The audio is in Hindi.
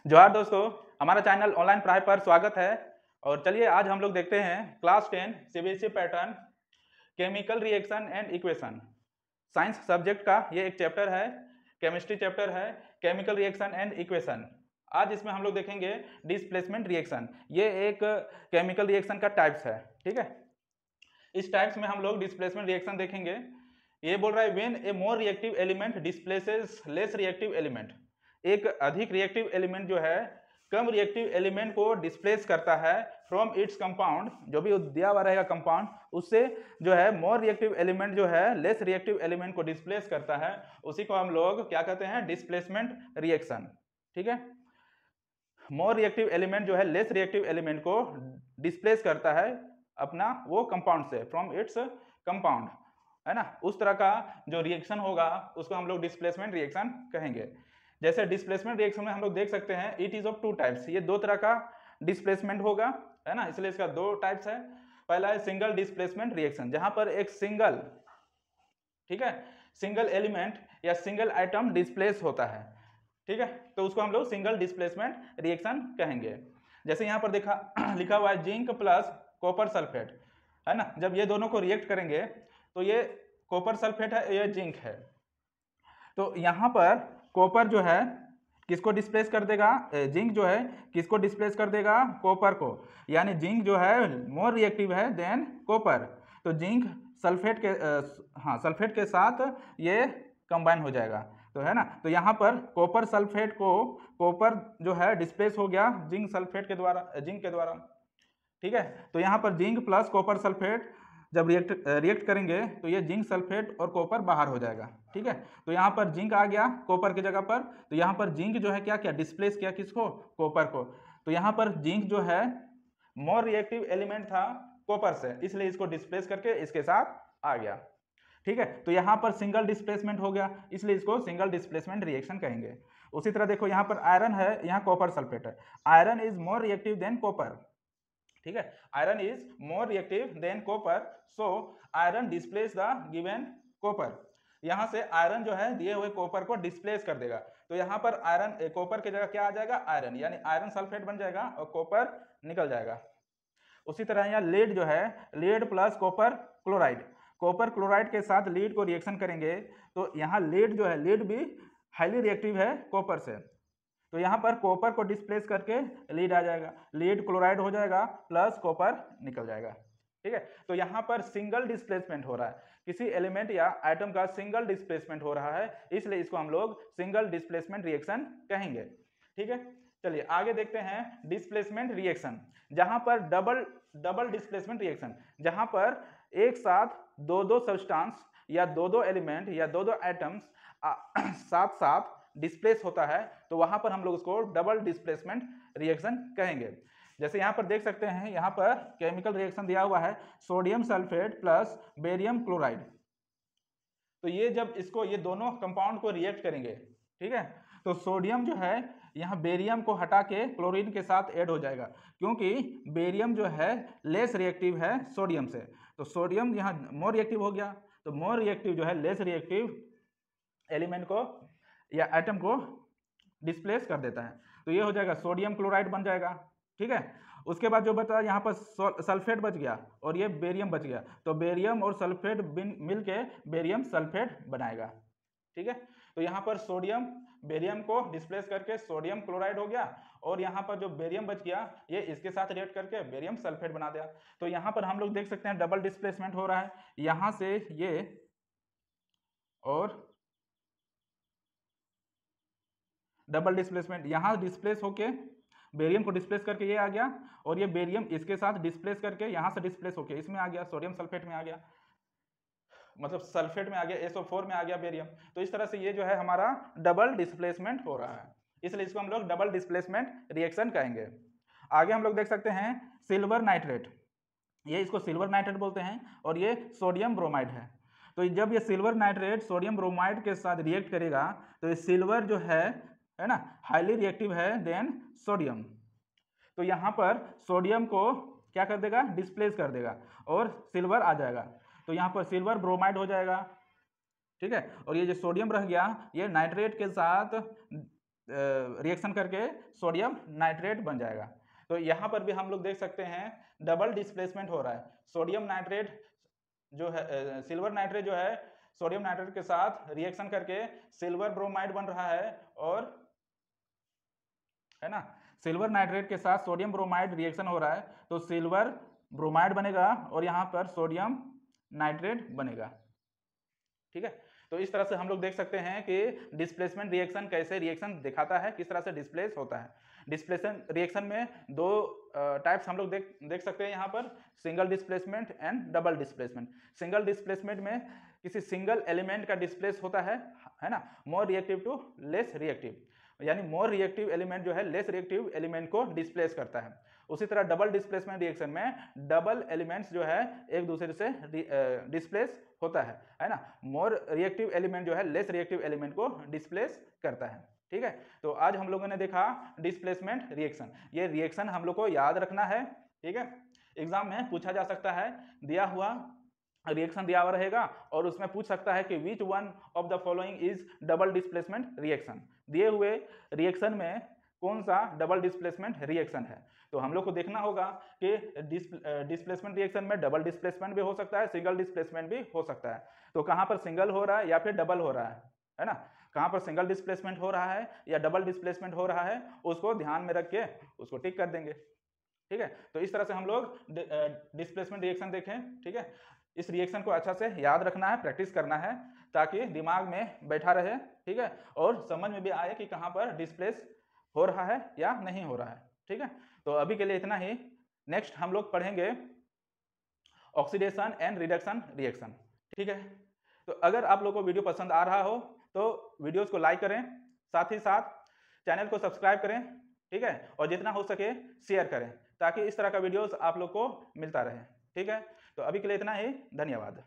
जोहार दोस्तों, हमारा चैनल ऑनलाइन पढ़ाई पर स्वागत है। और चलिए आज हम लोग देखते हैं class 10 CBSE pattern chemical reaction and equation science subject का ये एक चैप्टर है, केमिस्ट्री चैप्टर है, केमिकल रिएक्शन एंड इक्वेशन। आज इसमें हम लोग देखेंगे डिस्प्लेसमेंट रिएक्शन। ये एक केमिकल रिएक्शन का टाइप्स है, ठीक है। इस टाइप्स में हम लोग डिस्प्लेसमेंट रिएक्शन देखेंगे। ये बोल रहा है when A more reactive element displaces less reactive element. एक अधिक रिएक्टिव एलिमेंट जो है कम रिएक्टिव एलिमेंट को डिस्प्लेस करता है फ्रॉम इट्स कंपाउंड, जो भी दिया हुआ रहेगा कंपाउंड उससे जो है मोर रिएक्टिव एलिमेंट जो है लेस रिएक्टिव एलिमेंट को डिस्प्लेस करता है, उसी को हम लोग क्या कहते हैं, डिस्प्लेसमेंट रिएक्शन, ठीक है। मोर रिएक्टिव एलिमेंट जो है लेस रिएक्टिव एलिमेंट को डिस्प्लेस करता है अपना वो कंपाउंड से, फ्रॉम इट्स कंपाउंड, है ना। उस तरह का जो रिएक्शन होगा उसको हम लोग डिस्प्लेसमेंट रिएक्शन कहेंगे। जैसे डिस्प्लेसमेंट रिएक्शन में हम लोग देख सकते हैं it is of two types, ये दो तरह का डिस्प्लेसमेंट होगा, है ना, इसलिए इसका दो टाइप्स है। पहला है सिंगल डिस्प्लेसमेंट रिएक्शन, जहां पर एक सिंगल, ठीक है, सिंगल एलिमेंट या सिंगल आइटम डिस्प्लेस होता है, ठीक है, तो उसको हम लोग सिंगल डिस्प्लेसमेंट रिएक्शन कहेंगे। जैसे यहाँ पर देखा लिखा हुआ है जिंक प्लस कॉपर सल्फेट, है ना। जब ये दोनों को रिएक्ट करेंगे तो ये कॉपर सल्फेट है, ये जिंक है। तो यहाँ पर कॉपर जो है किसको डिस्प्लेस कर देगा, जिंक जो है किसको डिस्प्लेस कर देगा, कॉपर को। यानी जिंक जो है मोर रिएक्टिव है देन कॉपर, तो जिंक सल्फेट के सल्फेट के साथ ये कंबाइन हो जाएगा, तो है ना। तो यहाँ पर कॉपर सल्फेट को कॉपर जो है डिस्प्लेस हो गया जिंक सल्फेट के द्वारा, जिंक के द्वारा, ठीक है। तो यहाँ पर जिंक प्लस कॉपर सल्फेट जब रिएक्ट करेंगे तो ये जिंक सल्फेट और कॉपर बाहर हो जाएगा, ठीक है। तो यहाँ पर जिंक आ गया कॉपर की जगह पर, तो यहाँ पर जिंक जो है क्या क्या डिस्प्लेस किया, किसको, कॉपर को। तो यहाँ पर जिंक जो है मोर रिएक्टिव एलिमेंट था कॉपर से, इसलिए इसको डिस्प्लेस करके इसके साथ आ गया, ठीक है। तो यहाँ पर सिंगल डिस्प्लेसमेंट हो गया, इसलिए इसको सिंगल डिस्प्लेसमेंट रिएक्शन कहेंगे। उसी तरह देखो यहाँ पर आयरन है, यहाँ कॉपर सल्फेट है, iron is more reactive than copper, ठीक है, iron is more reactive than copper, so iron displace the given copper. यहां से आयरन जो है दिए हुए कॉपर को डिस्प्लेस कर देगा, तो यहाँ पर आयरन कॉपर की जगह क्या आ जाएगा, आयरन, यानी आयरन सल्फेट बन जाएगा और कॉपर निकल जाएगा। उसी तरह यहाँ लीड जो है, lead plus copper chloride, copper chloride के साथ लीड को रिएक्शन करेंगे तो यहाँ लीड जो है, लीड भी हाईली रिएक्टिव है कॉपर से, तो यहाँ पर कॉपर को डिस्प्लेस करके लीड आ जाएगा, लीड क्लोराइड हो जाएगा प्लस कॉपर निकल जाएगा, ठीक है। तो यहाँ पर सिंगल डिस्प्लेसमेंट हो रहा है, किसी एलिमेंट या आइटम का सिंगल डिस्प्लेसमेंट हो रहा है, इसलिए इसको हम लोग सिंगल डिस्प्लेसमेंट रिएक्शन कहेंगे, ठीक है। चलिए आगे देखते हैं डिस्प्लेसमेंट रिएक्शन, जहां पर डबल डिस्प्लेसमेंट रिएक्शन, जहां पर एक साथ दो दो सब्सटेंस या दो दो एलिमेंट या दो दो आइटम्स साथ साथ डिस्प्लेस होता है, तो वहां पर हम लोग उसको डबल डिस्प्लेसमेंट रिएक्शन कहेंगे। जैसे यहाँ पर देख सकते हैं, यहाँ पर केमिकल रिएक्शन दिया हुआ है sodium sulphate plus barium chloride. तो ये जब इसको, ये दोनों कंपाउंड को रिएक्ट करेंगे, ठीक है, तो सोडियम जो है यहाँ बेरियम को हटा के क्लोरीन के साथ ऐड हो जाएगा, क्योंकि बेरियम जो है लेस रिएक्टिव है सोडियम से, तो सोडियम यहाँ मोर रिएक्टिव हो गया, तो मोर रिएक्टिव जो है लेस रिएक्टिव एलिमेंट को या एटम को डिस्प्लेस कर देता है, तो ये हो जाएगा सोडियम क्लोराइड बन जाएगा, ठीक है। उसके बाद जो बता यहाँ पर सल्फेट बच गया और ये बेरियम बच गया, तो बेरियम और सल्फेट मिल के बेरियम सल्फेट बनाएगा, ठीक है। तो यहाँ पर सोडियम बेरियम को डिस्प्लेस करके सोडियम क्लोराइड हो गया, और यहाँ पर जो बेरियम बच गया ये इसके साथ रिएक्ट करके बेरियम सल्फेट बना दिया। तो यहाँ पर हम लोग देख सकते हैं डबल डिस्प्लेसमेंट हो रहा है, यहाँ से ये और डबल डिस्प्लेसमेंट, यहाँ डिस्प्लेस होके बेरियम को डिस्प्लेस करके ये आ गया, और ये बेरियम इसके साथ डिस्प्लेस करके यहाँ से डिस्प्लेस होके इसमें आ गया, सोडियम सल्फेट में आ गया, मतलब सल्फेट में आ गया, SO4 में आ गया बेरियम। तो इस तरह से ये जो है हमारा डबल डिस्प्लेसमेंट हो रहा है, इसलिए इसको हम लोग डबल डिस्प्लेसमेंट रिएक्शन कहेंगे। आगे हम लोग देख सकते हैं सिल्वर नाइट्रेट, ये इसको सिल्वर नाइट्रेट बोलते हैं, और ये सोडियम ब्रोमाइड है। तो जब ये सिल्वर नाइट्रेट सोडियम ब्रोमाइड के साथ रिएक्ट करेगा तो ये सिल्वर जो है ना, हाईली रिएक्टिव है देन सोडियम, तो यहाँ पर सोडियम को क्या कर देगा, डिस्प्लेस कर देगा और सिल्वर आ जाएगा, तो यहाँ पर सिल्वर ब्रोमाइड हो जाएगा, ठीक है। और ये जो सोडियम रह गया ये नाइट्रेट के साथ रिएक्शन करके सोडियम नाइट्रेट बन जाएगा। तो यहाँ पर भी हम लोग देख सकते हैं डबल डिस्प्लेसमेंट हो रहा है। सोडियम नाइट्रेट जो है, सिल्वर नाइट्रेट जो है सोडियम नाइट्रेट के साथ रिएक्शन करके सिल्वर ब्रोमाइड बन रहा है, और है ना, सिल्वर नाइट्रेट के साथ सोडियम ब्रोमाइड रिएक्शन हो रहा है तो सिल्वर ब्रोमाइड बनेगा और यहाँ पर सोडियम नाइट्रेट बनेगा। ठीक है, तो इस तरह से हम लोग देख सकते हैं कि डिस्प्लेसमेंट रिएक्शन कैसे रिएक्शन दिखाता है, किस तरह से डिस्प्लेस होता है। डिस्प्लेसमेंट रिएक्शन में दो टाइप्स हम लोग देख सकते हैं यहाँ पर, single displacement and double displacement. Single displacement में किसी सिंगल एलिमेंट का डिस्प्लेस होता है ना, more reactive to less reactive, यानी मोर रिएक्टिव एलिमेंट जो है लेस रिएक्टिव एलिमेंट को डिस्प्लेस करता है। उसी तरह डबल डिस्प्लेसमेंट रिएक्शन में डबल एलिमेंट्स जो है एक दूसरे से डिस्प्लेस होता है ना, मोर रिएक्टिव एलिमेंट जो है लेस रिएक्टिव एलिमेंट को डिस्प्लेस करता है। ठीक है, तो आज हम लोगों ने देखा डिस्प्लेसमेंट रिएक्शन। ये रिएक्शन हम लोग को याद रखना है। ठीक है, एग्जाम में पूछा जा सकता है, दिया हुआ रिएक्शन दिया हुआ रहेगा और उसमें पूछ सकता है कि which one of the following is double displacement reaction. दिए हुए रिएक्शन में कौन सा डबल डिस्प्लेसमेंट रिएक्शन है, तो हम लोग को देखना होगा कि डिस्प्लेसमेंट रिएक्शन में डबल डिस्प्लेसमेंट भी हो सकता है, सिंगल डिस्प्लेसमेंट भी हो सकता है। तो कहाँ पर सिंगल हो रहा है या फिर डबल हो रहा है ना, कहाँ पर सिंगल डिस्प्लेसमेंट हो रहा है या डबल डिस्प्लेसमेंट हो रहा है, उसको ध्यान में रख के उसको टिक कर देंगे। ठीक है, तो इस तरह से हम लोग डिस्प्लेसमेंट रिएक्शन देखें। ठीक है, इस रिएक्शन को अच्छा से याद रखना है, प्रैक्टिस करना है ताकि दिमाग में बैठा रहे। ठीक है, और समझ में भी आए कि कहाँ पर डिस्प्लेस हो रहा है या नहीं हो रहा है। ठीक है, तो अभी के लिए इतना ही। नेक्स्ट हम लोग पढ़ेंगे ऑक्सीडेशन एंड रिडक्शन रिएक्शन। ठीक है, तो अगर आप लोग को वीडियो पसंद आ रहा हो तो वीडियोस को लाइक करें, साथ ही साथ चैनल को सब्सक्राइब करें। ठीक है, और जितना हो सके शेयर करें ताकि इस तरह का वीडियोस आप लोग को मिलता रहे। ठीक है, तो अभी के लिए इतना ही, धन्यवाद।